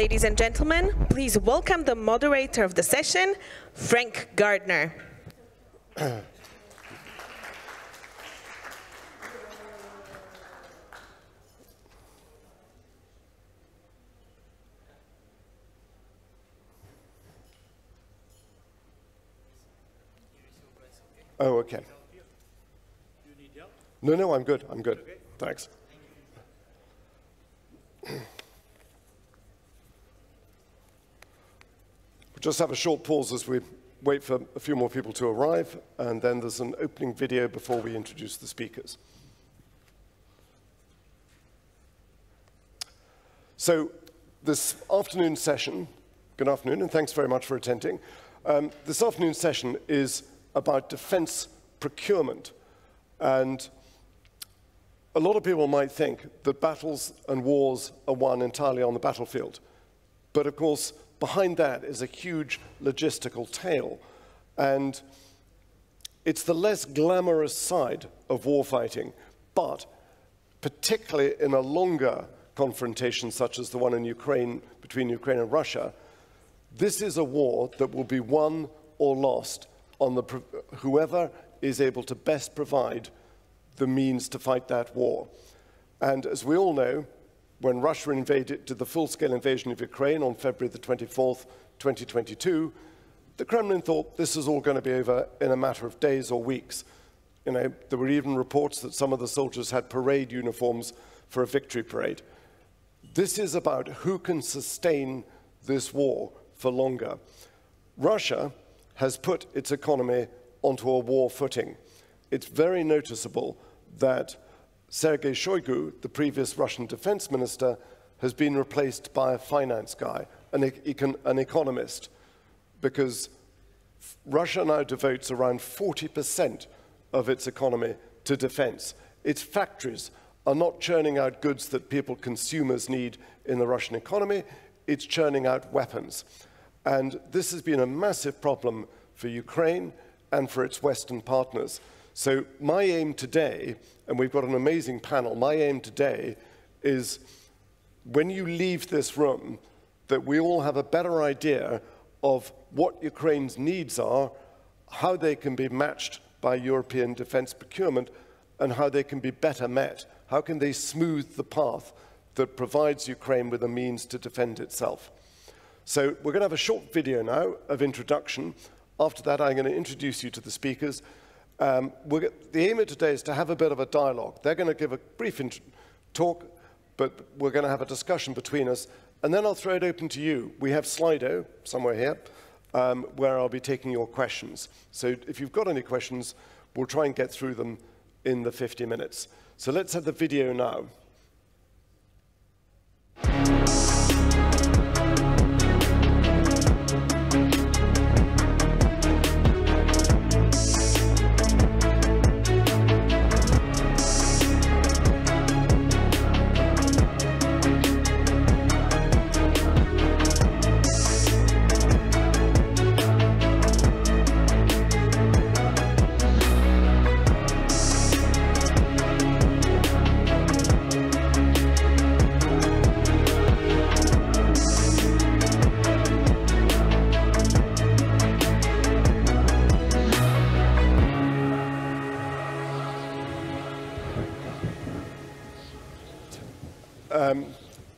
ladies and gentlemen, please welcome the moderator of the session, Frank Gardner. Oh, okay. No, I'm good. I'm good. Okay. Thanks. We'll just have a short pause as we wait for a few more people to arrive, and then there's an opening video before we introduce the speakers. So this afternoon session, good afternoon, and thanks very much for attending. This afternoon session is about defense procurement. And a lot of people might think that battles and wars are won entirely on the battlefield. But of course, behind that is a huge logistical tale. And it's the less glamorous side of warfighting, but particularly in a longer confrontation such as the one in Ukraine, between Ukraine and Russia, this is a war that will be won or lost on whoever is able to best provide the means to fight that war. And as we all know, when Russia did the full-scale invasion of Ukraine on February the 24th, 2022, the Kremlin thought this is all going to be over in a matter of days or weeks. You know, there were even reports that some of the soldiers had parade uniforms for a victory parade. This is about who can sustain this war for longer. Russia has put its economy onto a war footing. It's very noticeable that Serhiy Shoigu, the previous Russian defense minister, has been replaced by a finance guy, an economist, because Russia now devotes around 40% of its economy to defense. Its factories are not churning out goods that consumers need in the Russian economy, it's churning out weapons. And this has been a massive problem for Ukraine and for its Western partners. So my aim today, and we've got an amazing panel, my aim today is when you leave this room, that we all have a better idea of what Ukraine's needs are, how they can be matched by European defense procurement, and how they can be better met. How can they smooth the path that provides Ukraine with a means to defend itself? So we're going to have a short video now of introduction. After that, I'm going to introduce you to the speakers. The aim of today is to have a bit of a dialogue. They're going to give a brief talk, but we're going to have a discussion between us. And then I'll throw it open to you. We have Slido somewhere here, where I'll be taking your questions. So if you've got any questions, we'll try and get through them in the 50 minutes. So let's have the video now.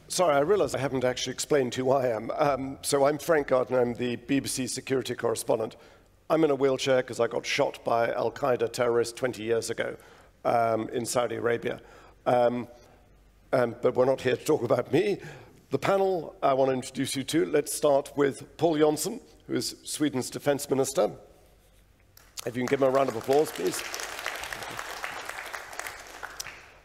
Sorry, I realize I haven't actually explained who I am. So I'm Frank Gardner, I'm the BBC security correspondent. I'm in a wheelchair because I got shot by Al-Qaeda terrorists 20 years ago in Saudi Arabia. But we're not here to talk about me. The panel I want to introduce you to, let's start with Paul Jonson, who is Sweden's defense minister. If you can give him a round of applause, please.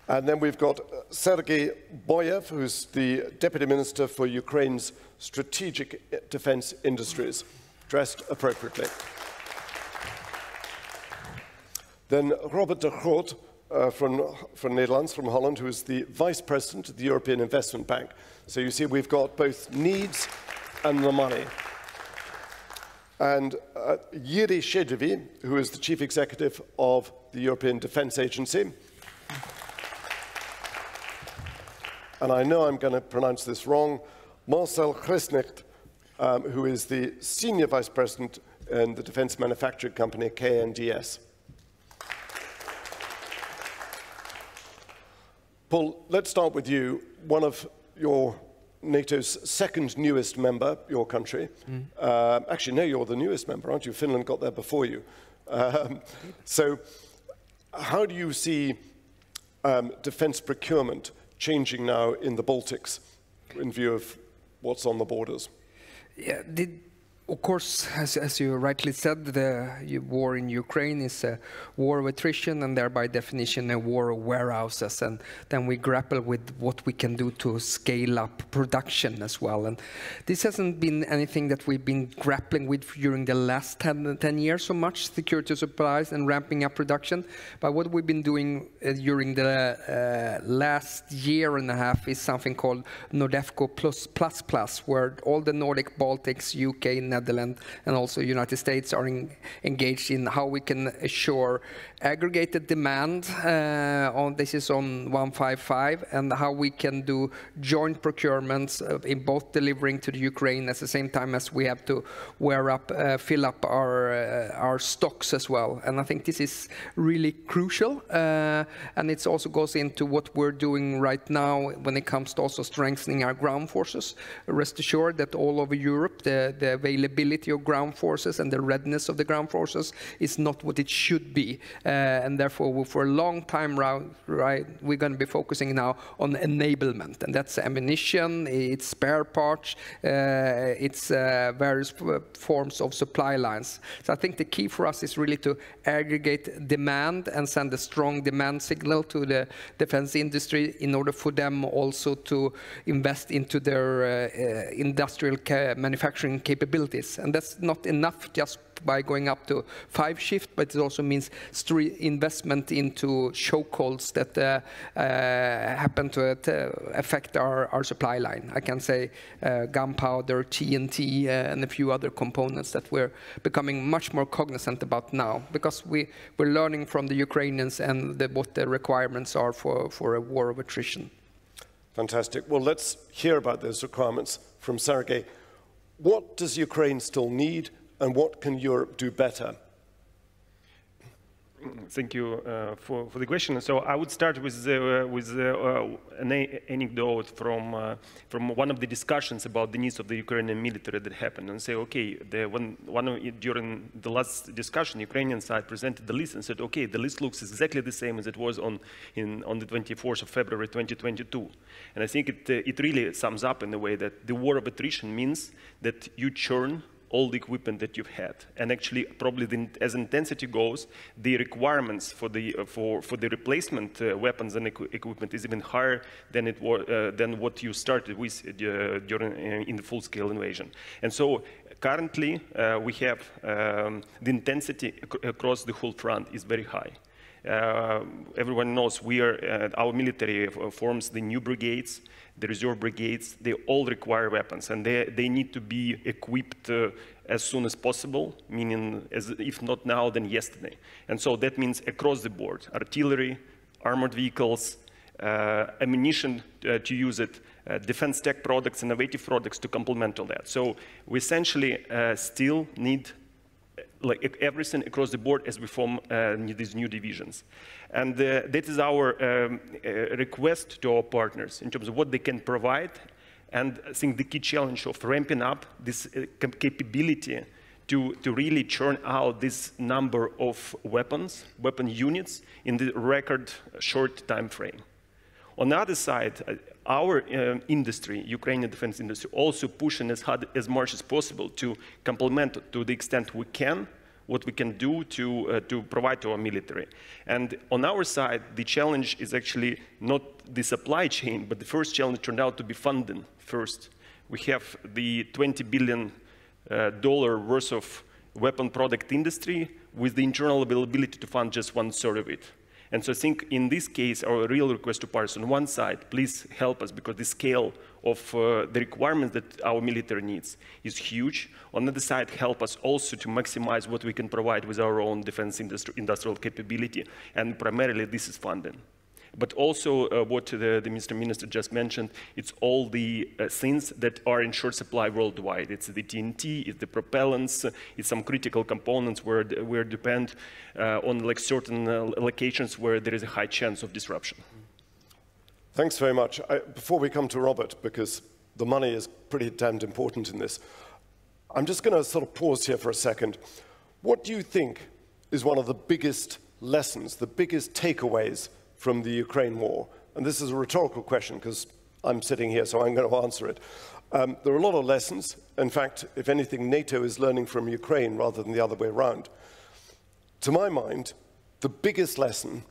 And then we've got Serhiy Boyev, who's the Deputy Minister for Ukraine's strategic defense industries, dressed appropriately. Then Robert de Groot from Netherlands, from Holland, who is the Vice President of the European Investment Bank. So you see we've got both needs and the money. And Jiří Šedivý, who is the Chief Executive of the European Defense Agency. And I know I'm going to pronounce this wrong. Marcel Grisnigt, who is the Senior Vice President in the Defense Manufacturing Company, KNDS. Paul, let's start with you. One of NATO's second newest member, your country. Actually, no, you're the newest member, aren't you? Finland got there before you. So how do you see defense procurement changing now in the Baltics in view of what's on the borders? Yeah, of course, as you rightly said, the war in Ukraine is a war of attrition and thereby definition a war of warehouses. And then we grapple with what we can do to scale up production as well. And this hasn't been anything that we've been grappling with during the last 10 years so much, security of supplies and ramping up production. But what we've been doing during the last year and a half is something called NORDEFCO++, where all the Nordic, Baltics, UK, Netherlands, and also United States are engaged in how we can assure aggregated demand. This is on 155, and how we can do joint procurements in both delivering to the Ukraine at the same time as we have to fill up our stocks as well. And I think this is really crucial, and it also goes into what we're doing right now when it comes to also strengthening our ground forces. Rest assured that all over Europe, the availability of ground forces and the readiness of the ground forces is not what it should be. And therefore, for a long time, we're going to be focusing now on enablement. And that's ammunition, it's spare parts, it's various forms of supply lines. So I think the key for us is really to aggregate demand and send a strong demand signal to the defense industry in order for them also to invest into their industrial manufacturing capabilities. And that's not enough just by going up to 5 shift, but it also means investment into chokeholds that happen to affect our supply line. I can say gunpowder, TNT, and a few other components that we're becoming much more cognizant about now, because we're learning from the Ukrainians and what the requirements are for a war of attrition. Fantastic. Well, let's hear about those requirements from Serhiy. What does Ukraine still need, and what can Europe do better? Thank you for the question. So I would start with an anecdote from one of the discussions about the needs of the Ukrainian military that happened, and say, okay, during the last discussion, the Ukrainian side presented the list and said, okay, the list looks exactly the same as it was on the 24th of February 2022. And I think it really sums up in a way that the war of attrition means that you churn all the equipment that you've had, and actually, probably as intensity goes, the requirements for the replacement weapons and equipment is even higher than what you started with in the full-scale invasion. And so, currently, we have the intensity across the whole front is very high. Everyone knows our military forms the new brigades, the reserve brigades. They all require weapons, and they need to be equipped as soon as possible, meaning if not now, then yesterday. And so that means across the board: artillery, armored vehicles, ammunition to use it, defense tech products, innovative products to complement all that. So we essentially still need like everything across the board as we form these new divisions. And that is our request to our partners in terms of what they can provide. And I think the key challenge of ramping up this capability to really churn out this number of weapon units in the record short time frame. On the other side, our industry, Ukrainian defense industry, also pushing as hard as much as possible to complement to the extent we can what we can do to provide to our military. And on our side, the challenge is actually not the supply chain, but the first challenge turned out to be funding first. We have the $20 billion worth of weapon product industry with the internal availability to fund just 1/3 of it. And so I think in this case, our real request to partners on one side, please help us, because the scale of the requirements that our military needs is huge. On the other side, help us also to maximize what we can provide with our own defense industrial capability. And primarily, this is funding. But also what the Minister just mentioned, it's all the things that are in short supply worldwide. It's the TNT, it's the propellants, it's some critical components where we depend on like certain locations where there is a high chance of disruption. Thanks very much. Before we come to Robert, because the money is pretty damned important in this, I'm just going to sort of pause here for a second. What do you think is one of the biggest lessons, the biggest takeaways from the Ukraine war? And this is a rhetorical question because I'm sitting here, so I'm going to answer it. There are a lot of lessons. In fact, if anything, NATO is learning from Ukraine rather than the other way around. To my mind, the biggest lesson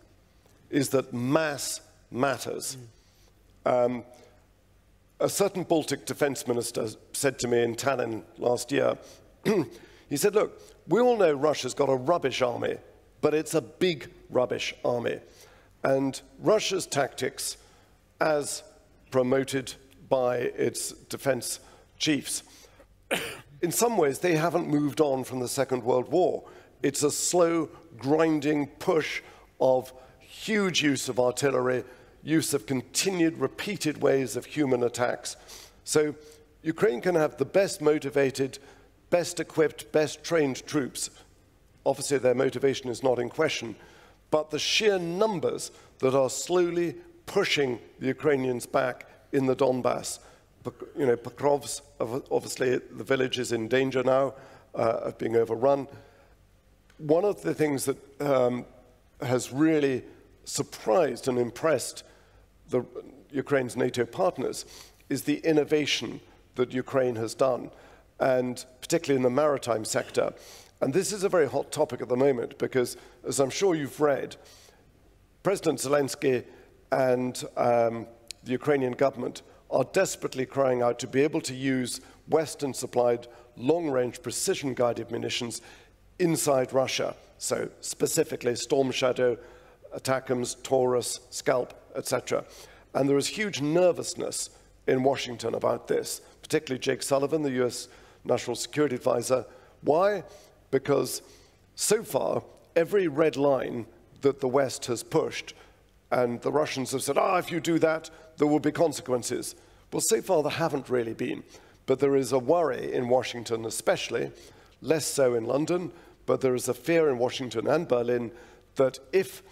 is that mass matters. A certain Baltic defense minister said to me in Tallinn last year, he said, look, we all know Russia's got a rubbish army, but it's a big rubbish army. And Russia's tactics, as promoted by its defense chiefs, in some ways they haven't moved on from the Second World War. It's a slow, grinding push of huge use of artillery, use of continued, repeated waves of human attacks. So Ukraine can have the best motivated, best equipped, best trained troops. Obviously, their motivation is not in question, but the sheer numbers that are slowly pushing the Ukrainians back in the Donbass. You know, Pokrov's, obviously, the village is in danger now of being overrun. One of the things that has really surprised and impressed Ukraine's NATO partners is the innovation that Ukraine has done, and particularly in the maritime sector. And this is a very hot topic at the moment because, as I'm sure you've read, President Zelensky and the Ukrainian government are desperately crying out to be able to use Western-supplied long-range precision-guided munitions inside Russia. So specifically Storm Shadow, ATACMS, Taurus, Scalp, etc. And there is huge nervousness in Washington about this, particularly Jake Sullivan, the US National Security Advisor. Why? Because so far, every red line that the West has pushed, and the Russians have said, if you do that, there will be consequences. Well, so far there haven't really been. But there is a worry in Washington especially, less so in London, but there is a fear in Washington and Berlin that if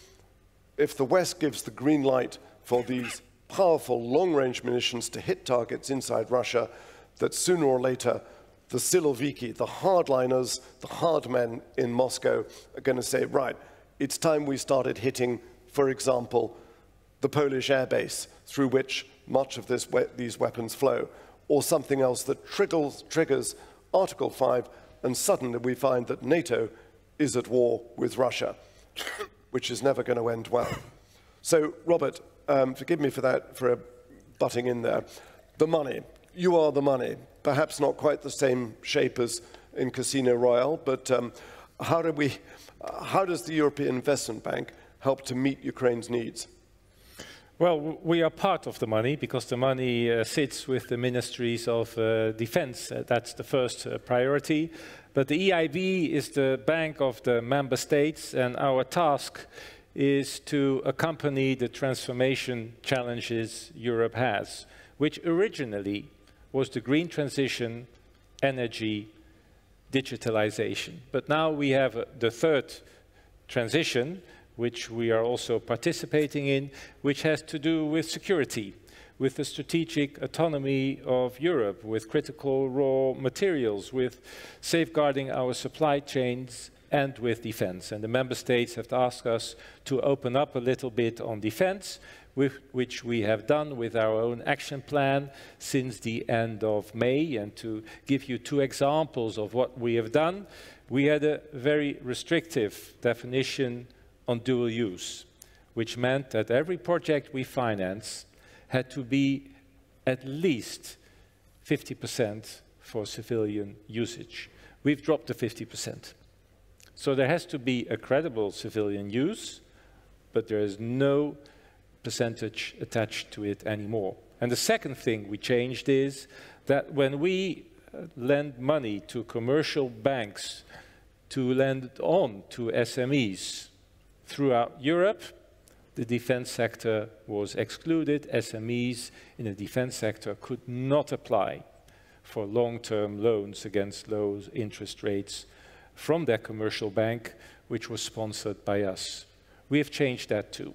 the West gives the green light for these powerful long-range munitions to hit targets inside Russia, that sooner or later the Siloviki, the hardliners, the hard men in Moscow are going to say, right, it's time we started hitting, for example, the Polish airbase through which much of these weapons flow, or something else that triggers Article 5, and suddenly we find that NATO is at war with Russia, which is never going to end well. So, Robert, forgive me for that, for butting in there. The money. You are the money. Perhaps not quite the same shape as in Casino Royale, but how does the European Investment Bank help to meet Ukraine's needs? Well, we are part of the money because the money sits with the ministries of defense. That's the first priority. But the EIB is the bank of the member states, and our task is to accompany the transformation challenges Europe has, which originally was the green transition, energy, digitalization. But now we have the third transition, which we are also participating in, which has to do with security, with the strategic autonomy of Europe, with critical raw materials, with safeguarding our supply chains, and with defense. And the member states have asked us to open up a little bit on defense, which we have done with our own action plan since the end of May. And to give you two examples of what we have done, we had a very restrictive definition on dual use, which meant that every project we finance had to be at least 50% for civilian usage. We've dropped to 50%. So there has to be a credible civilian use, but there is no percentage attached to it anymore. And the second thing we changed is that when we lend money to commercial banks to lend on to SMEs throughout Europe, the defense sector was excluded. SMEs in the defense sector could not apply for long-term loans against low interest rates from their commercial bank, which was sponsored by us. We have changed that too.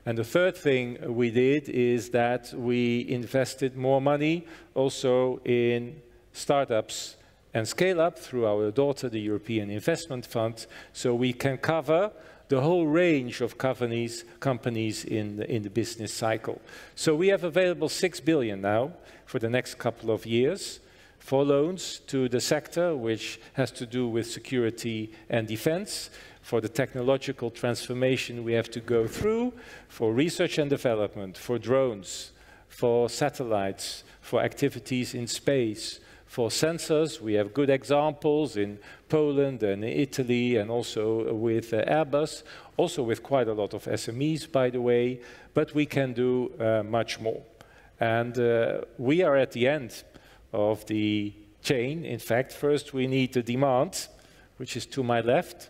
And the third thing we did is that we invested more money also in startups and scale-up through our daughter, the European Investment Fund, so we can cover the whole range of companies in the business cycle. So we have available 6 billion now for the next couple of years for loans to the sector, which has to do with security and defense, for the technological transformation we have to go through, for research and development, for drones, for satellites, for activities in space, for sensors. We have good examples in Poland and Italy, and also with Airbus, also with quite a lot of SMEs, by the way, but we can do much more. And we are at the end of the chain. In fact, first we need the demand, which is to my left.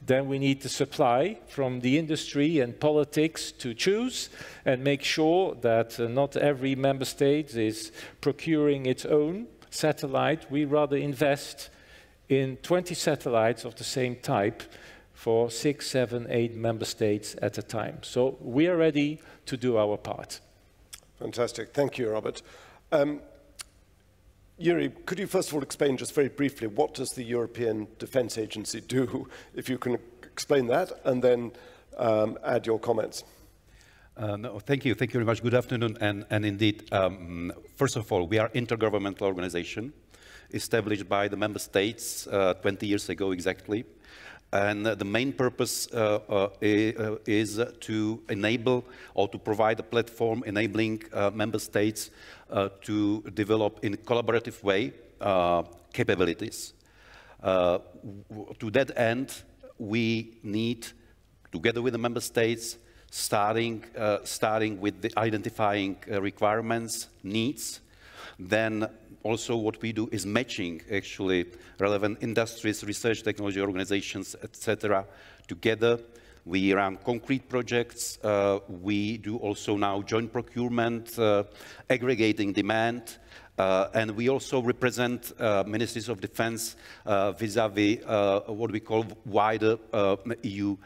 Then we need the supply from the industry and politics to choose and make sure that not every member state is procuring its own satellite. We rather invest in 20 satellites of the same type for 6, 7, 8 member states at a time. So we are ready to do our part. Fantastic. Thank you, Robert. Jiří, could you first of all explain just very briefly what does the European Defence Agency do, if you can explain that, and then add your comments? No, thank you very much. Good afternoon, and indeed, first of all, we are an intergovernmental organization established by the member states 20 years ago exactly. And the main purpose is to enable or to provide a platform enabling member states to develop in a collaborative way capabilities. To that end, we need, together with the member states, starting with the identifying requirements, needs. Then also what we do is matching actually relevant industries, research technology organizations, etc. together. We run concrete projects. We do also now joint procurement, aggregating demand. And we also represent ministries of defense vis-à-vis what we call wider EU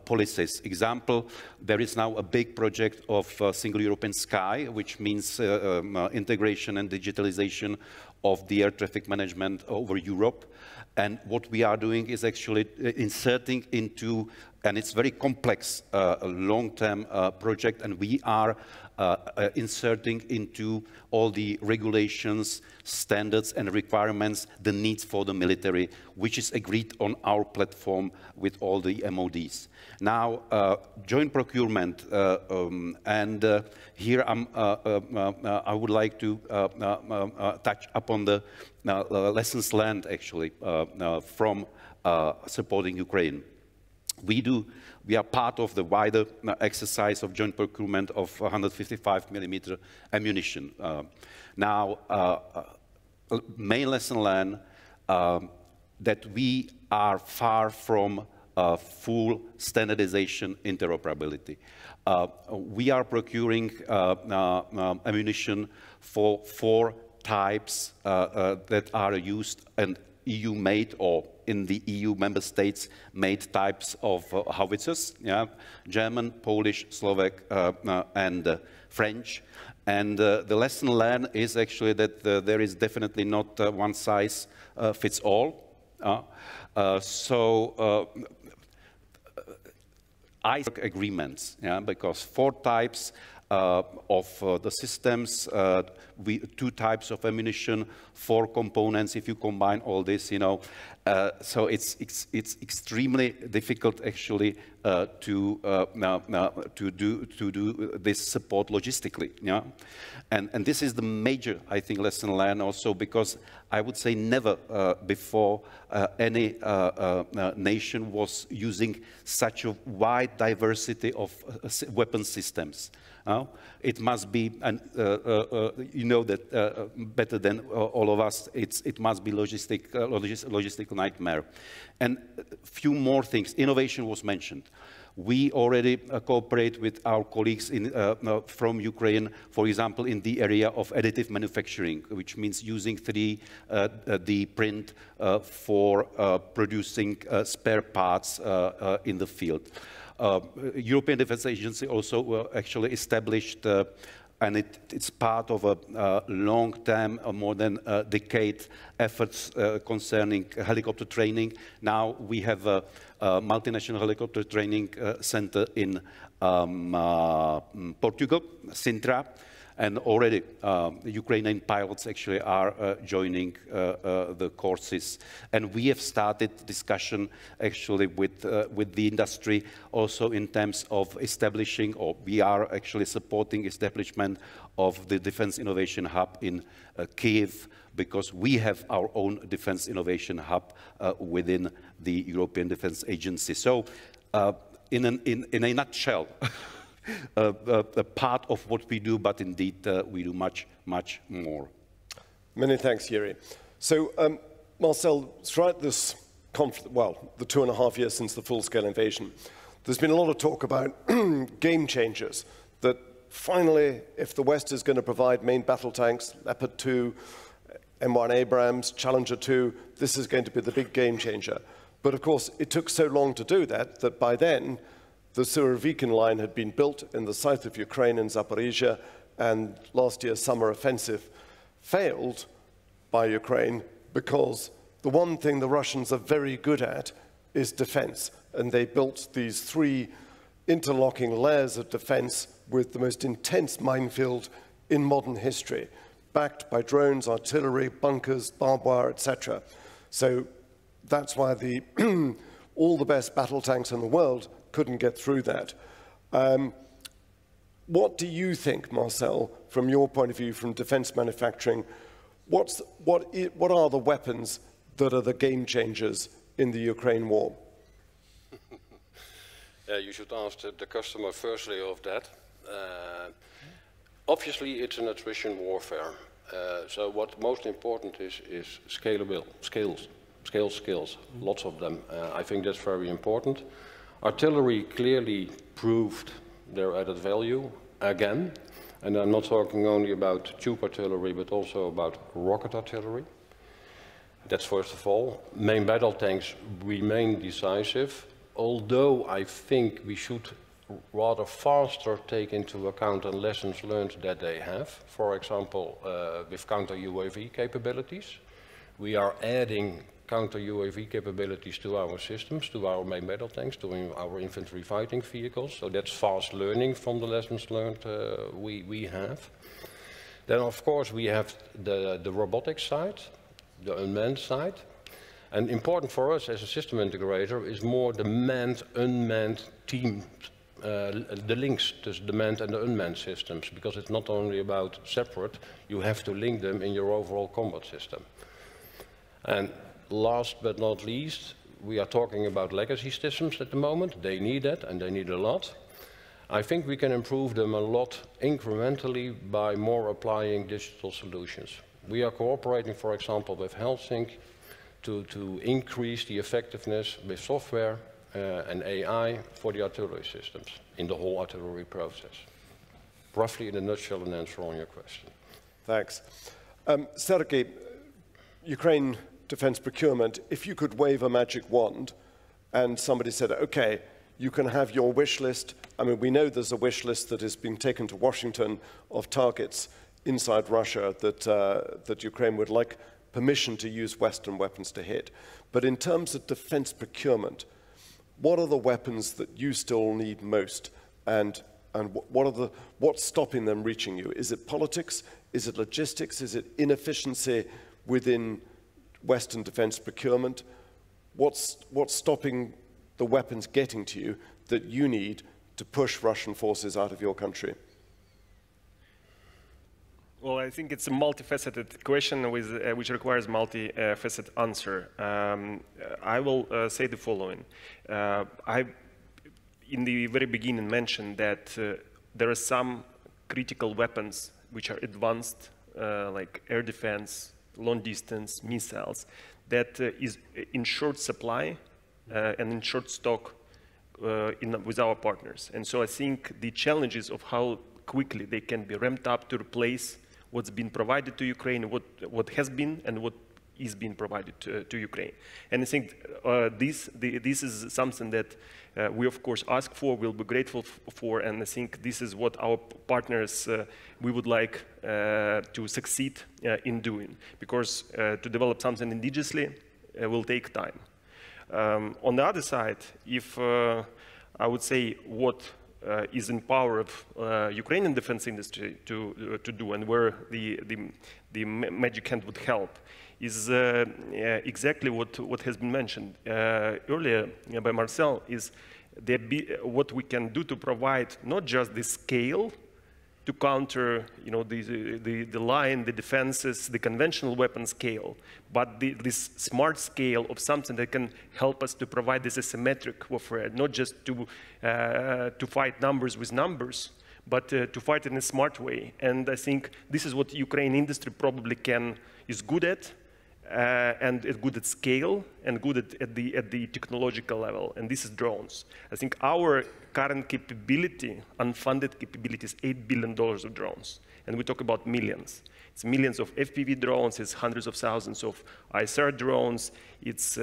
policies. Example, there is now a big project of Single European Sky, which means integration and digitalization of the air traffic management over Europe. And what we are doing is actually inserting into, and it's very complex, a long-term project, and we are inserting into all the regulations, standards and requirements, the needs for the military, which is agreed on our platform with all the MODs. Now, joint procurement, and here I would like to touch upon the lessons learned actually from supporting Ukraine. We are part of the wider exercise of joint procurement of 155mm ammunition. Now, main lesson learned that we are far from full standardization interoperability. We are procuring ammunition for 4 types that are used and EU-made or in the EU member states made types of howitzers, yeah? German, Polish, Slovak, and French. And the lesson learned is actually that there is definitely not one size fits all. I agreements, yeah, because 4 types of the systems, 2 types of ammunition, 4 components. If you combine all this, you know, so it's extremely difficult actually to do this support logistically. Yeah, and this is the major, I think, lesson learned also, because I would say never before any nation was using such a wide diversity of weapon systems. It must be, and you know that better than all of us, it must be logistical nightmare. And a few more things. Innovation was mentioned. We already cooperate with our colleagues from Ukraine, for example, in the area of additive manufacturing, which means using 3D print for producing spare parts in the field. European Defence Agency also actually established and it's part of a long-term, more than a decade, efforts concerning helicopter training. Now we have a multinational helicopter training center in Portugal, Sintra, and already Ukrainian pilots actually are joining the courses. And we have started discussion actually with the industry also in terms of establishing, or we are actually supporting establishment of the Defense Innovation Hub in Kyiv, because we have our own Defense Innovation Hub within the European Defense Agency. So in a nutshell, a part of what we do, but indeed we do much, much more. Many thanks, Jiří. So, Marcel, throughout this conflict, well, the 2.5 years since the full-scale invasion, there's been a lot of talk about game changers, that finally, if the West is going to provide main battle tanks, Leopard 2, M1 Abrams, Challenger 2, this is going to be the big game changer. But of course, it took so long to do that, that by then, the Serhiy line had been built in the south of Ukraine in Zaporizhia, and last year's summer offensive failed by Ukraine because the one thing the Russians are very good at is defense. And they built these 3 interlocking layers of defense with the most intense minefield in modern history, backed by drones, artillery, bunkers, barbed wire, etc. So that's why all the best battle tanks in the world couldn't get through that. What do you think, Marcel, from your point of view, from defense manufacturing, what are the weapons that are the game changers in the Ukraine war? You should ask the customer firstly of that. Obviously, it's an attrition warfare. So what most important is skills, lots of them. I think that's very important. Artillery clearly proved their added value again, and I'm not talking only about tube artillery, but also about rocket artillery. That's first of all. Main battle tanks remain decisive, although I think we should rather faster take into account the lessons learned that they have. For example, with counter-UAV capabilities. We are adding counter-UAV capabilities to our systems, to our main battle tanks, to our infantry fighting vehicles. So that's fast learning from the lessons learned we have. Then, of course, we have the robotics side, the unmanned side. And important for us as a system integrator is more the manned-unmanned team, the links to the manned and the unmanned systems, because it's not only about separate, you have to link them in your overall combat system. And last but not least, we are talking about legacy systems at the moment. They need that, and they need a lot. I think we can improve them a lot incrementally by more applying digital solutions. We are cooperating, for example, with Helsinki to increase the effectiveness with software and AI for the artillery systems in the whole artillery process. Roughly in a nutshell, an answer on your question. Thanks. Serhiy, Ukraine defense procurement, if you could wave a magic wand and somebody said, okay, you can have your wish list. I mean, we know there's a wish list that has been taken to Washington of targets inside Russia that Ukraine would like permission to use Western weapons to hit. But in terms of defense procurement, what are the weapons that you still need most? And what's stopping them reaching you? Is it politics? Is it logistics? Is it inefficiency within Western defense procurement? What's stopping the weapons getting to you that you need to push Russian forces out of your country? Well, I think it's a multifaceted question which requires multifaceted answer. I will say the following. I, in the very beginning, mentioned that there are some critical weapons which are advanced, like air defense, long distance, missiles, that is in short supply and in short stock with our partners. And so I think the challenges of how quickly they can be ramped up to replace what's been provided to Ukraine, what has been and what is being provided to Ukraine. And I think this is something that we, of course, ask for, we'll be grateful for, and I think this is what our partners, we would like to succeed in doing, because to develop something indigenously will take time. On the other side, if I would say what is in power of Ukrainian defense industry to do, and where the magic hand would help, is exactly what has been mentioned earlier by Marcel, is what we can do to provide not just the scale to counter, the line, the defenses, the conventional weapon scale, but this smart scale of something that can help us to provide this asymmetric warfare, not just to fight numbers with numbers, but to fight in a smart way. And I think this is what Ukraine industry probably is good at, and good at scale, and good at the technological level, and this is drones. I think our current capability, unfunded capability, is $8 billion of drones, and we talk about millions. It's millions of FPV drones, it's hundreds of thousands of ISR drones, it's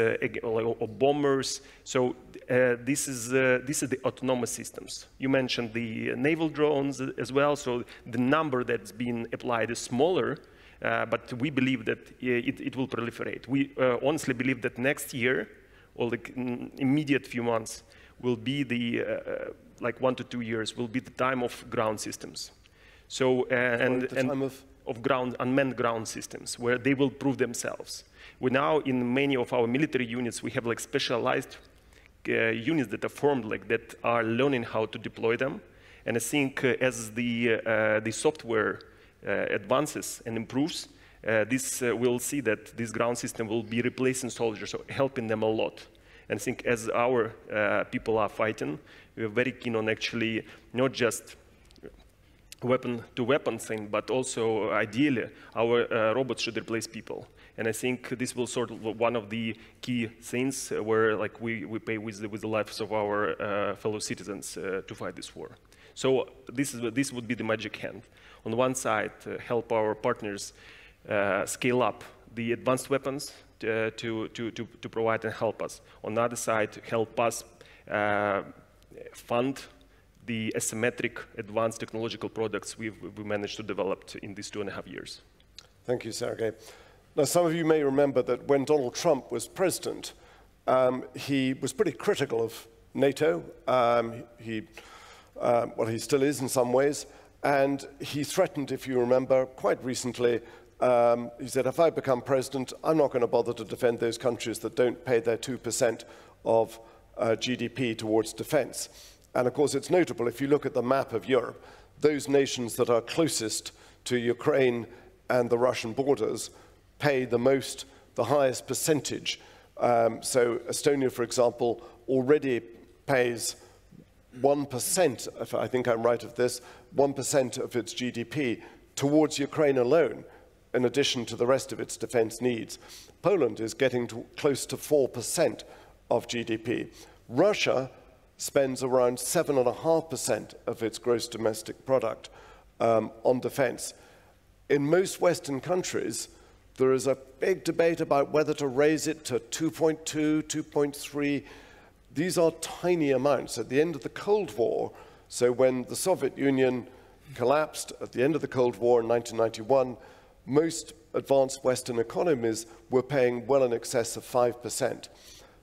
bombers. So this is the autonomous systems. You mentioned the naval drones as well, so the number that's been applied is smaller, but we believe that it will proliferate. We honestly believe that next year, or the immediate few months, will be the, like 1 to 2 years, will be the time of ground systems. So, unmanned ground systems, where they will prove themselves. We now, in many of our military units, we have like specialized units that are formed like that, are learning how to deploy them. And I think as the software advances and improves, we'll see that this ground system will be replacing soldiers, so helping them a lot. And I think as our people are fighting, we're very keen on actually not just weapon-to-weapon thing, but also ideally our robots should replace people. And I think this will sort of one of the key things where like we pay with the lives of our fellow citizens to fight this war. So this would be the magic hand. On one side, help our partners scale up the advanced weapons to provide and help us. On the other side, help us fund the asymmetric advanced technological products we managed to develop in these 2.5 years. Thank you, Serhiy. Now, some of you may remember that when Donald Trump was president, he was pretty critical of NATO. Well, he still is in some ways. And he threatened, if you remember, quite recently, he said, if I become president, I'm not going to bother to defend those countries that don't pay their 2% of GDP towards defense. And of course, it's notable, if you look at the map of Europe, those nations that are closest to Ukraine and the Russian borders pay the highest percentage. So Estonia, for example, already pays 1%, if I think I'm right of this, 1% of its GDP towards Ukraine alone, in addition to the rest of its defense needs. Poland is getting close to 4% of GDP. Russia spends around 7.5% of its gross domestic product on defense. In most Western countries, there is a big debate about whether to raise it to 2.2, 2.3. These are tiny amounts. At the end of the Cold War, so when the Soviet Union collapsed at the end of the Cold War in 1991, most advanced Western economies were paying well in excess of 5%.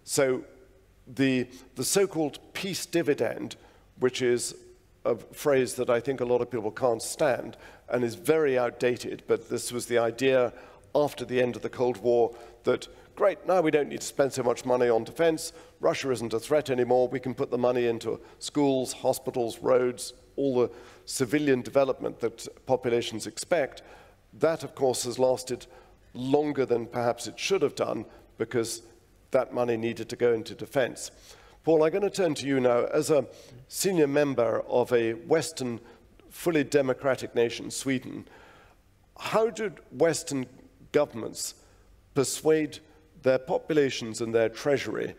So the so-called peace dividend, which is a phrase that I think a lot of people can't stand and is very outdated, but this was the idea after the end of the Cold War that, great, now we don't need to spend so much money on defense, Russia isn't a threat anymore, we can put the money into schools, hospitals, roads, all the civilian development that populations expect. That, of course, has lasted longer than perhaps it should have done because that money needed to go into defense. Paul, I'm going to turn to you now. As a senior member of a Western, fully democratic nation, Sweden, how did Western governments persuade their populations and their treasury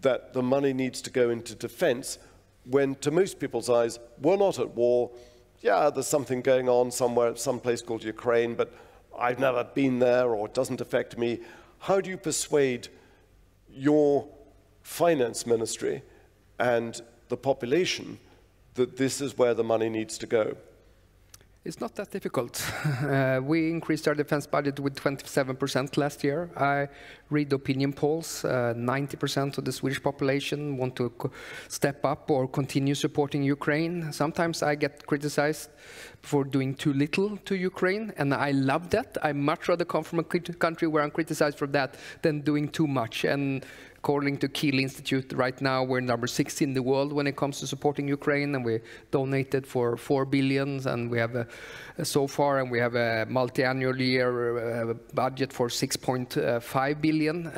that the money needs to go into defense when, to most people's eyes, we're not at war. Yeah, there's something going on somewhere, some place called Ukraine, but I've never been there or it doesn't affect me. How do you persuade your finance ministry and the population that this is where the money needs to go? It's not that difficult. We increased our defense budget with 27% last year. I read opinion polls. 90% of the Swedish population want to step up or continue supporting Ukraine. Sometimes I get criticized for doing too little to Ukraine, and I love that. I much rather come from a country where I'm criticized for that than doing too much. And according to Kiel Institute, right now we're number 6 in the world when it comes to supporting Ukraine, and we donated for 4 billion, and we have so far, and we have a multi-annual year budget for 6.5 billion.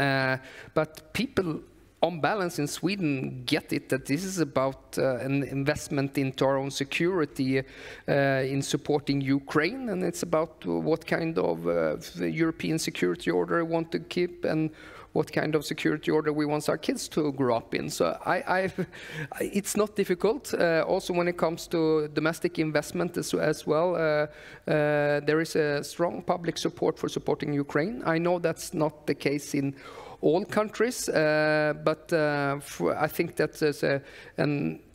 But people, on balance in Sweden, get it that this is about an investment into our own security in supporting Ukraine, and it's about what kind of European security order we want to keep and what kind of security order we want our kids to grow up in. So it's not difficult. Also, when it comes to domestic investment as well, there is a strong public support for supporting Ukraine. I know that's not the case in all countries, but I think that there's a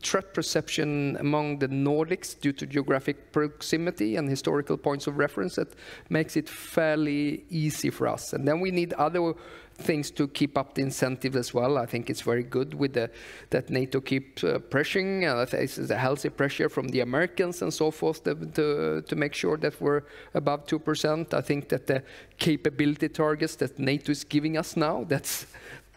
threat perception among the Nordics due to geographic proximity and historical points of reference that makes it fairly easy for us. And then we need other things to keep up the incentive as well. I think it's very good with that NATO keeps pressuring. This is a healthy pressure from the Americans and so forth to make sure that we're above 2%. I think that the capability targets that NATO is giving us now, that's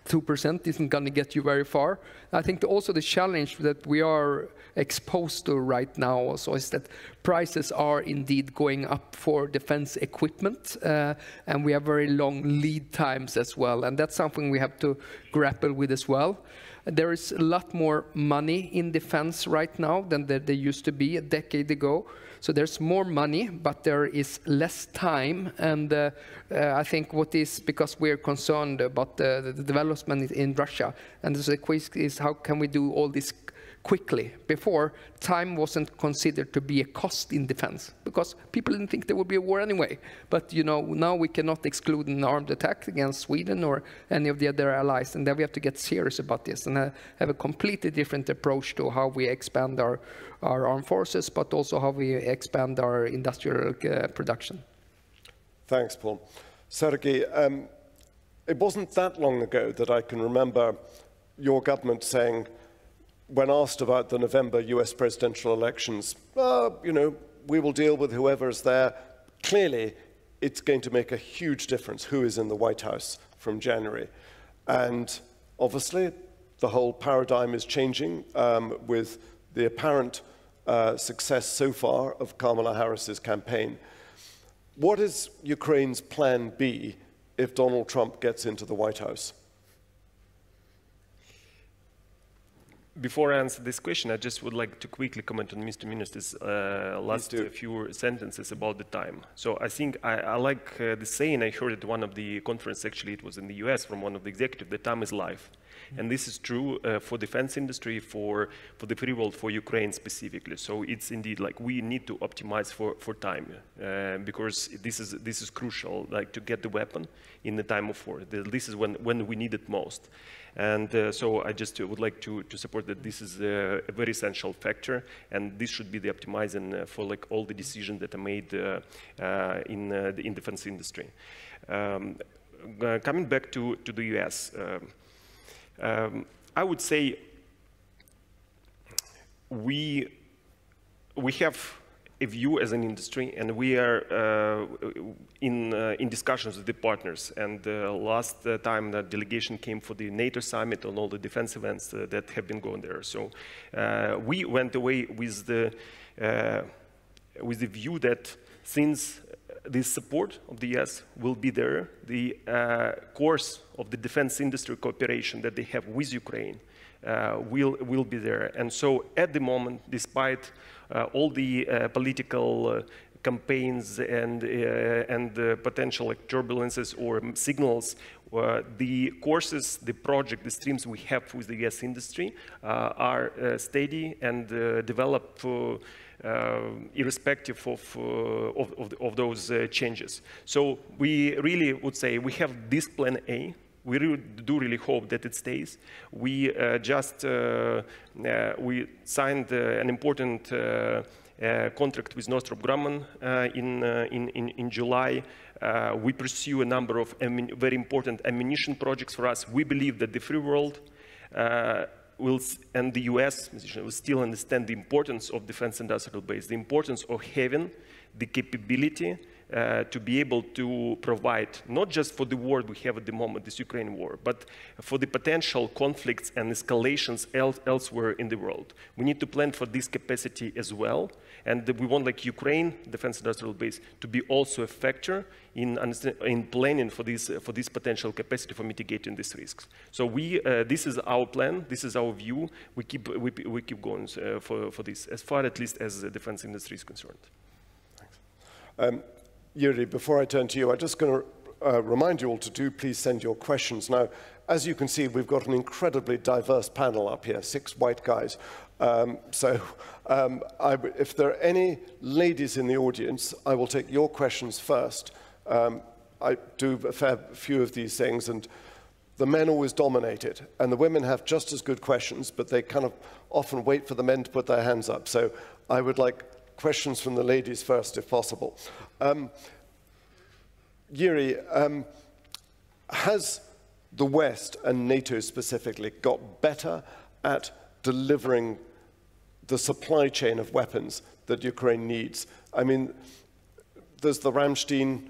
2% isn't going to get you very far. I think also the challenge that we are exposed to right now also is that prices are indeed going up for defense equipment, and we have very long lead times as well, and that's something we have to grapple with as well. There is a lot more money in defense right now than there used to be a decade ago. So there's more money, but there is less time. And I think what is, because we're concerned about the development in Russia, and the question is how can we do all this quickly? Before, time wasn't considered to be a cost in defense because people didn't think there would be a war anyway. But you know, now we cannot exclude an armed attack against Sweden or any of the other allies, and then we have to get serious about this and have a completely different approach to how we expand our armed forces, but also how we expand our industrial production. Thanks, Paul. Serhiy, it wasn't that long ago that I can remember your government saying, when asked about the November US presidential elections, you know, we will deal with whoever is there. Clearly, it's going to make a huge difference who is in the White House from January. And obviously, the whole paradigm is changing with the apparent success so far of Kamala Harris's campaign. What is Ukraine's plan B if Donald Trump gets into the White House? Before I answer this question, I just would like to quickly comment on Mr. Minister's last few sentences about the time. So I think I like the saying I heard at one of the conferences, actually it was in the US, from one of the executives, the time is life. And this is true for defense industry, for the free world, for Ukraine specifically. So it's indeed like we need to optimize for time because this is crucial, like to get the weapon in the time of war. This is when we need it most. And so I just would like to support that this is a very essential factor, and this should be the optimizing for like all the decisions that are made in defense industry. Coming back to the US, I would say we have a view as an industry, and we are in discussions with the partners. And last time the delegation came for the NATO summit and all the defense events that have been going there. So we went away with the view that since the support of the US will be there, the course of the defense industry cooperation that they have with Ukraine will be there. And so at the moment, despite all the political campaigns and potential like turbulences or signals, the courses, the project, the streams we have with the US industry are steady and develop irrespective of those changes. So we really would say we have this plan A. We do really hope that it stays. We we signed an important contract with Northrop Grumman in July. We pursue a number of very important ammunition projects for us. We believe that the free world and the US will still understand the importance of defense industrial base, the importance of having the capability to be able to provide, not just for the war we have at the moment, this Ukraine war, but for the potential conflicts and escalations elsewhere in the world. We need to plan for this capacity as well, and we want, like Ukraine defense industrial base, to be also a factor in planning for this potential capacity for mitigating these risks. So this is our plan, this is our view. We keep going for this, as far at least as the defense industry is concerned. Thanks. Jiří, before I turn to you, I'm just going to remind you all to please send your questions. Now, as you can see, we've got an incredibly diverse panel up here, 6 white guys. If there are any ladies in the audience, I will take your questions first. I do a fair few of these things, and the men always dominate it, and the women have just as good questions, but they kind of often wait for the men to put their hands up. So I would like questions from the ladies first, if possible. Jiří, has the West, and NATO specifically, got better at delivering the supply chain of weapons that Ukraine needs? I mean, there's the Ramstein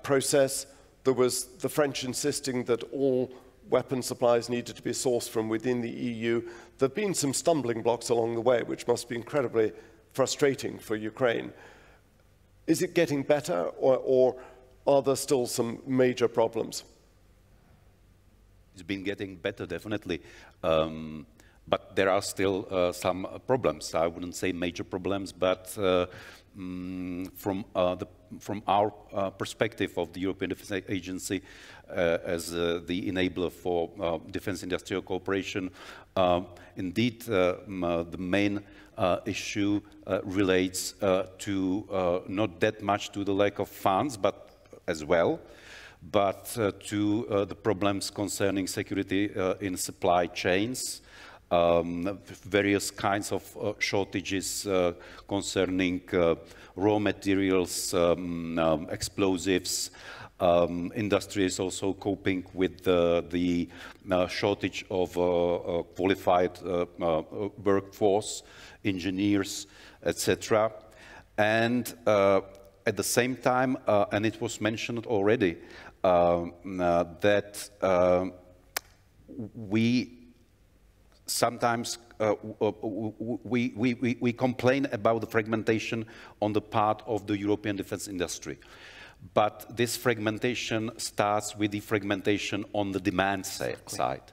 process. There was the French insisting that all weapon supplies needed to be sourced from within the EU. There have been some stumbling blocks along the way, which must be incredibly frustrating for Ukraine. Is it getting better, or are there still some major problems? It's been getting better, definitely. But there are still some problems. I wouldn't say major problems, but from our perspective of the European Defence Agency as the enabler for defense industrial cooperation, indeed the main issue relates to not that much to the lack of funds, but as well, but to the problems concerning security in supply chains, various kinds of shortages concerning raw materials, explosives. Industry is also coping with the shortage of qualified workforce, engineers, etc. And at the same time, and it was mentioned already, that we sometimes we complain about the fragmentation on the part of the European defense industry. But this fragmentation starts with the fragmentation on the demand side.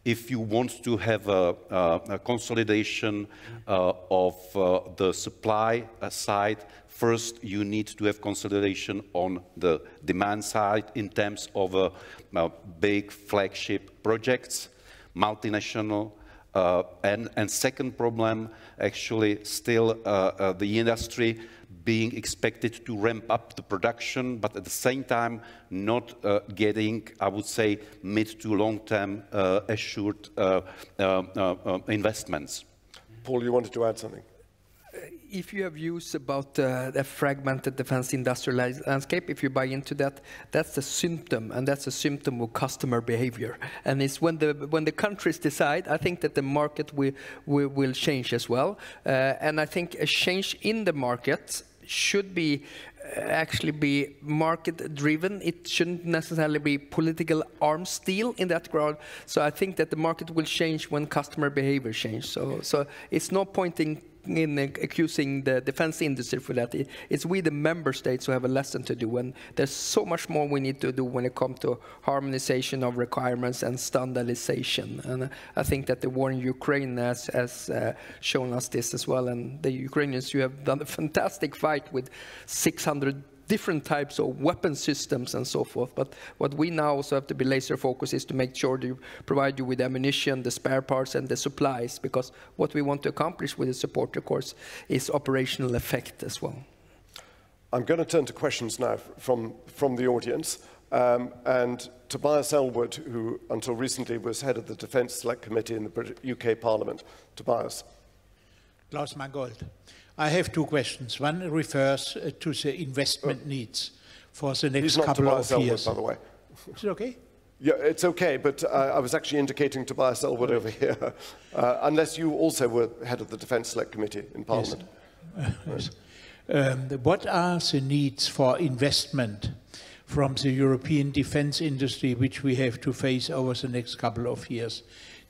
If you want to have a consolidation of the supply side, first you need to have consolidation on the demand side in terms of big flagship projects, multinational, and second problem, actually still the industry being expected to ramp up the production, but at the same time not getting, I would say, mid to long-term assured investments. Paul, you wanted to add something? If you have views about the fragmented defense industrial landscape, if you buy into that, that's a symptom, and that's a symptom of customer behavior. And it's when the countries decide, I think that the market will change as well. And I think a change in the market should be actually be market driven. It shouldn't necessarily be political arms deal in that crowd. So I think that the market will change when customer behavior change. So it's no point in accusing the defense industry for that. It's we, the member states, who have a lesson to do, and there's so much more we need to do when it comes to harmonization of requirements and standardization. And I think that the war in Ukraine has shown us this as well. And the Ukrainians, you have done a fantastic fight with 600 different types of weapon systems and so forth. But what we now also have to be laser focused is to make sure to provide you with ammunition, the spare parts, and the supplies, because what we want to accomplish with the support, of course, is operational effect as well. I'm going to turn to questions now from the audience. And Tobias Ellwood, who until recently was head of the Defence Select Committee in the UK Parliament. Tobias. Klaus Mangold. I have two questions. One refers to the investment needs for the next couple of years. Elwood, by the way. Is it okay? Yeah, it's okay, but I was actually indicating Tobias Ellwood over here, unless you also were head of the Defence Select Committee in Parliament. Yes. What are the needs for investment from the European defence industry which we have to face over the next couple of years?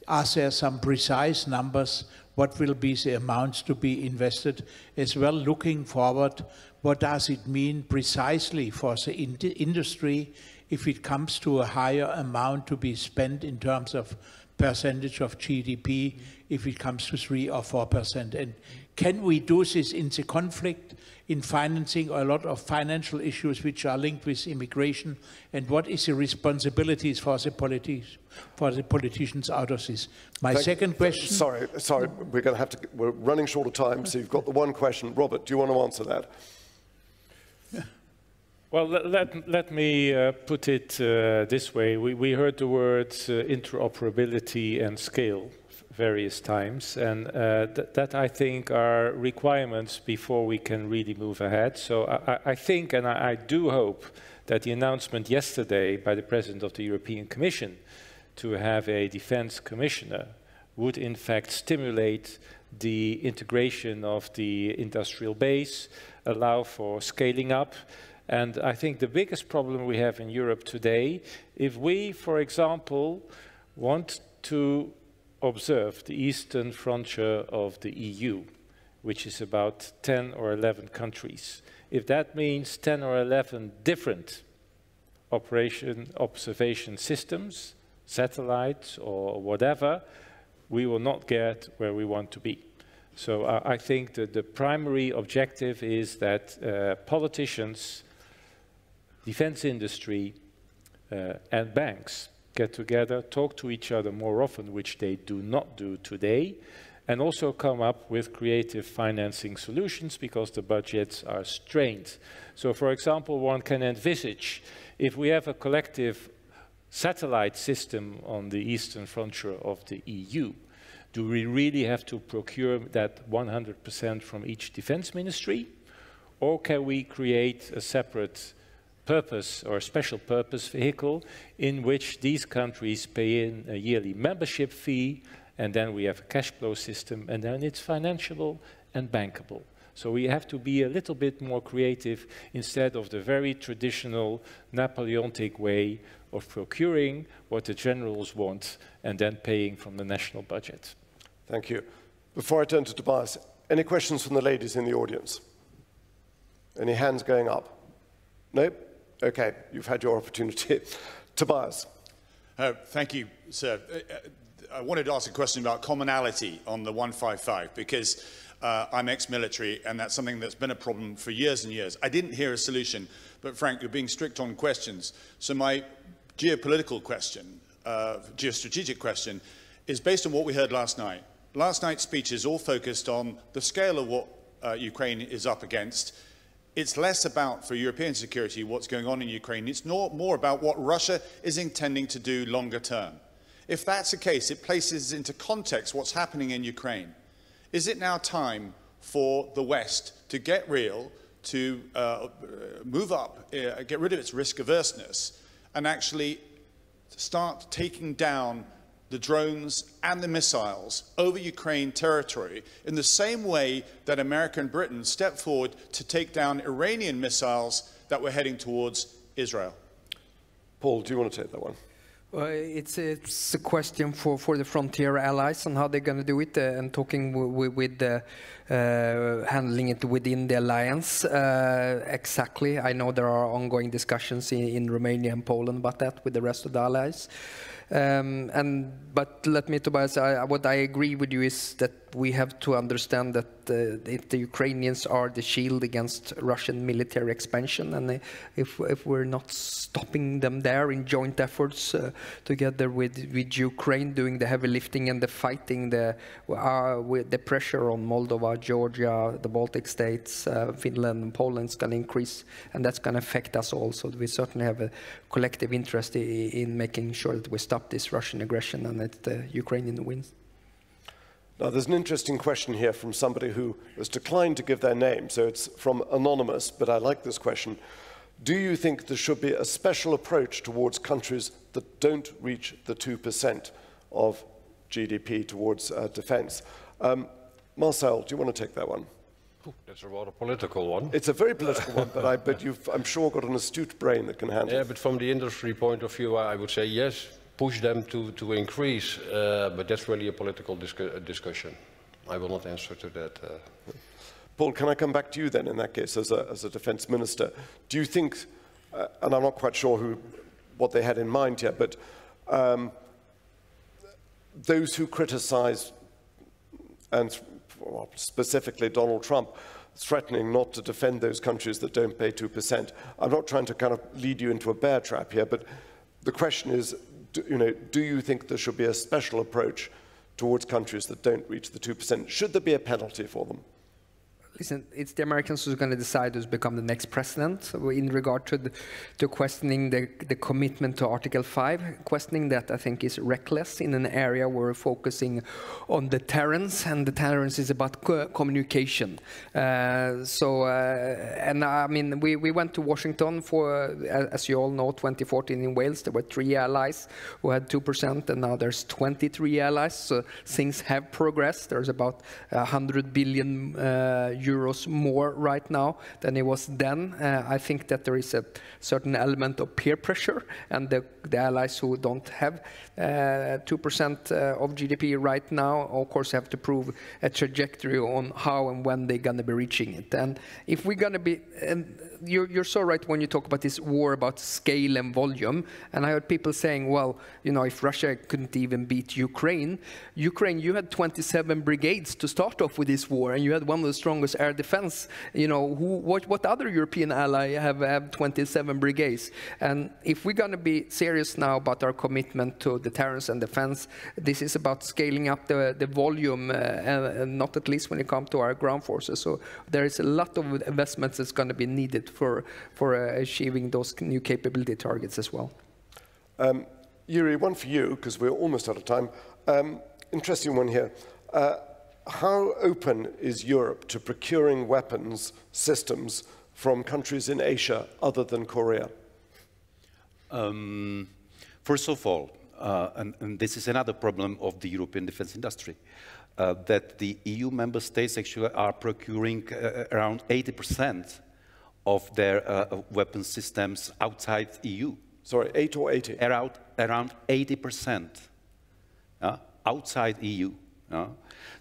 Are there some precise numbers? What will be the amounts to be invested? As well, looking forward, what does it mean precisely for the industry if it comes to a higher amount to be spent in terms of percentage of GDP, if it comes to 3 or 4%? And can we do this in the conflict, in financing a lot of financial issues which are linked with immigration? And what is the responsibilities for the politicians out of this? My second question. Sorry, we're running short of time, so you've got the one question. Robert, do you want to answer that? Well, let me put it this way. We heard the words interoperability and scale various times, and that I think are requirements before we can really move ahead. So I think, and I do hope, that the announcement yesterday by the President of the European Commission to have a defense commissioner would in fact stimulate the integration of the industrial base, allow for scaling up. And I think the biggest problem we have in Europe today, if we, for example, want to observe the eastern frontier of the EU, which is about 10 or 11 countries, if that means 10 or 11 different observation systems, satellites or whatever, we will not get where we want to be. So I think that the primary objective is that politicians, defense industry, and banks get together, talk to each other more often, which they do not do today, and also come up with creative financing solutions because the budgets are strained. So, for example, one can envisage, if we have a collective satellite system on the eastern frontier of the EU, do we really have to procure that 100% from each defense ministry? Or can we create a separate purpose or a special purpose vehicle in which these countries pay in a yearly membership fee, and then we have a cash flow system, and then it's financiable and bankable. So we have to be a little bit more creative instead of the very traditional Napoleonic way of procuring what the generals want and then paying from the national budget. Thank you. Before I turn to Tobias, any questions from the ladies in the audience? Any hands going up? No? Okay, you've had your opportunity. Tobias. Thank you, sir. I wanted to ask a question about commonality on the 155, because I'm ex-military, and that's something that's been a problem for years and years. I didn't hear a solution, but Frank, you're being strict on questions. So my geopolitical question, geostrategic question, is based on what we heard last night. Last night's speeches all focused on the scale of what Ukraine is up against. It's less about, for European security, what's going on in Ukraine. It's more about what Russia is intending to do longer term. If that's the case, it places into context what's happening in Ukraine. Is it now time for the West to get real, to move up, get rid of its risk averseness, and actually start taking down the drones and the missiles over Ukraine territory in the same way that America and Britain stepped forward to take down Iranian missiles that were heading towards Israel? Paul, do you want to take that one? It's a question for the frontier allies on how they're going to do it, and talking with handling it within the alliance. Exactly. I know there are ongoing discussions in Romania and Poland about that with the rest of the allies. But let me, Tobias, what I agree with you is that we have to understand that if the Ukrainians are the shield against Russian military expansion, and if we're not stopping them there in joint efforts together with Ukraine doing the heavy lifting and the fighting, with the pressure on Moldova, Georgia, the Baltic states, Finland and Poland is going to increase, and that's going to affect us also. We certainly have a collective interest in making sure that we stop this Russian aggression and that the Ukrainian wins. Now, there's an interesting question here from somebody who has declined to give their name, so it's from Anonymous, but I like this question. Do you think there should be a special approach towards countries that don't reach the 2% of GDP towards defense? Marcel, do you want to take that one? That's a rather political one. It's a very political one, but you've, I'm sure, got an astute brain that can handle it. Yeah, but from the industry point of view, I would say yes. Push them to increase, but that's really a political discussion. I will not answer to that. Paul, can I come back to you then in that case as a defense minister? Do you think, and I'm not quite sure what they had in mind here, but those who criticize, and specifically Donald Trump, threatening not to defend those countries that don't pay 2%, I'm not trying to kind of lead you into a bear trap here, but the question is, do you think there should be a special approach towards countries that don't reach the 2%? Should there be a penalty for them? Listen, it's the Americans who's going to decide who's become the next president. So in regard to questioning the commitment to Article 5, questioning that I think is reckless in an area where we're focusing on deterrence, and deterrence is about communication. And I mean, we went to Washington for, as you all know, 2014 in Wales. There were 3 allies who had 2%, and now there's 23 allies. So things have progressed. There's about 100 billion euros more right now than it was then. I think that there is a certain element of peer pressure, and the allies who don't have 2% of GDP right now, of course, have to prove a trajectory on how and when they're going to be reaching it. And if we're going to be, and you're so right when you talk about this war about scale and volume, and I heard people saying, well, if Russia couldn't even beat Ukraine, you had 27 brigades to start off with this war, and you had one of the strongest air defense. What other European ally have 27 brigades? And if we're going to be serious now about our commitment to deterrence and defense, this is about scaling up the volume, and not at least when it comes to our ground forces. So there is a lot of investments that's going to be needed for achieving those new capability targets as well. Jiří, one for you, because we're almost out of time. Interesting one here. How open is Europe to procuring weapons systems from countries in Asia other than Korea? First of all, and this is another problem of the European defense industry, that the EU member states actually are procuring around 80% of their weapon systems outside EU. Sorry, 8 or 80? Around 80% outside EU.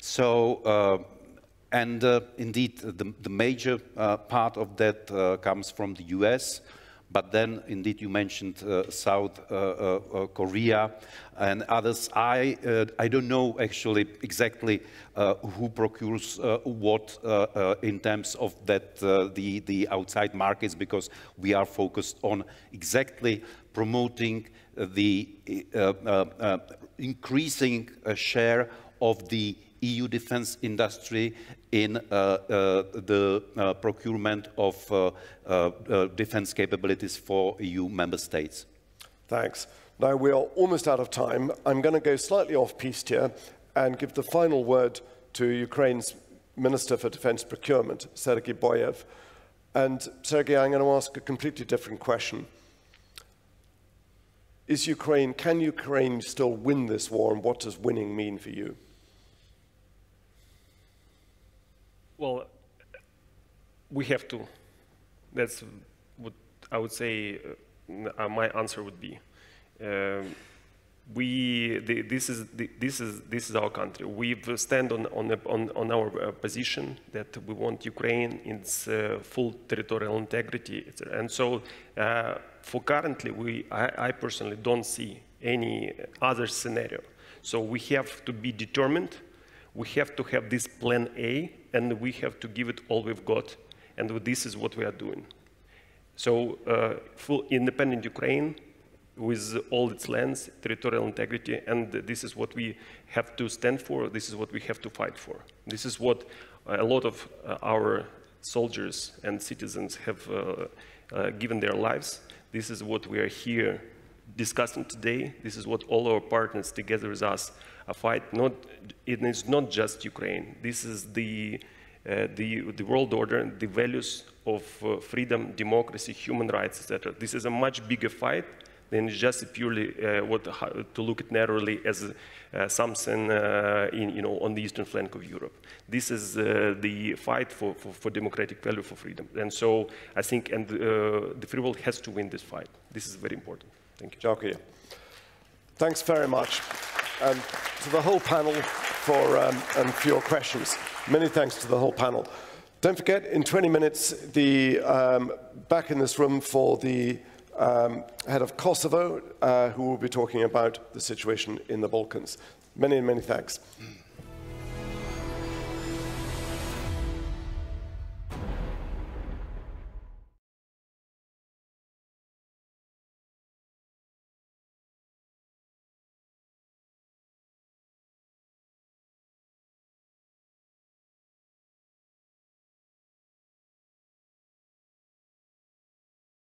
So, indeed, the major part of that comes from the US, but then, indeed, you mentioned South Korea and others. I don't know actually exactly who procures what in terms of that the outside markets, because we are focused on exactly promoting the increasing share of the EU defense industry in the procurement of defense capabilities for EU member states. Thanks. Now we are almost out of time. I'm going to go slightly off-piste here and give the final word to Ukraine's Minister for Defense Procurement, Serhiy Boyev. And Serhiy, I'm going to ask a completely different question. Can Ukraine still win this war, and what does winning mean for you? Well, we have to. That's what I would say my answer would be. this is our country. We've stand on our position that we want Ukraine in its full territorial integrity, and so for currently, I personally don't see any other scenario. So we have to be determined. We have to have this plan A, and we have to give it all we've got, and this is what we are doing. So full independent Ukraine, with all its lands, territorial integrity, and this is what we have to stand for, this is what we have to fight for. This is what a lot of our soldiers and citizens have given their lives. This is what we are here discussing today. This is what all our partners together with us are fighting. It is not just Ukraine. This is the world order, the values of freedom, democracy, human rights, etc. This is a much bigger fight than just purely to look at narrowly as something on the eastern flank of Europe. This is the fight for democratic value, for freedom. And so I think the free world has to win this fight. This is very important. Thank you. Dziękuję. Thanks very much. And to the whole panel for your questions. Many thanks to the whole panel. Don't forget, in 20 minutes, back in this room for the head of Kosovo, who will be talking about the situation in the Balkans. Many, many thanks.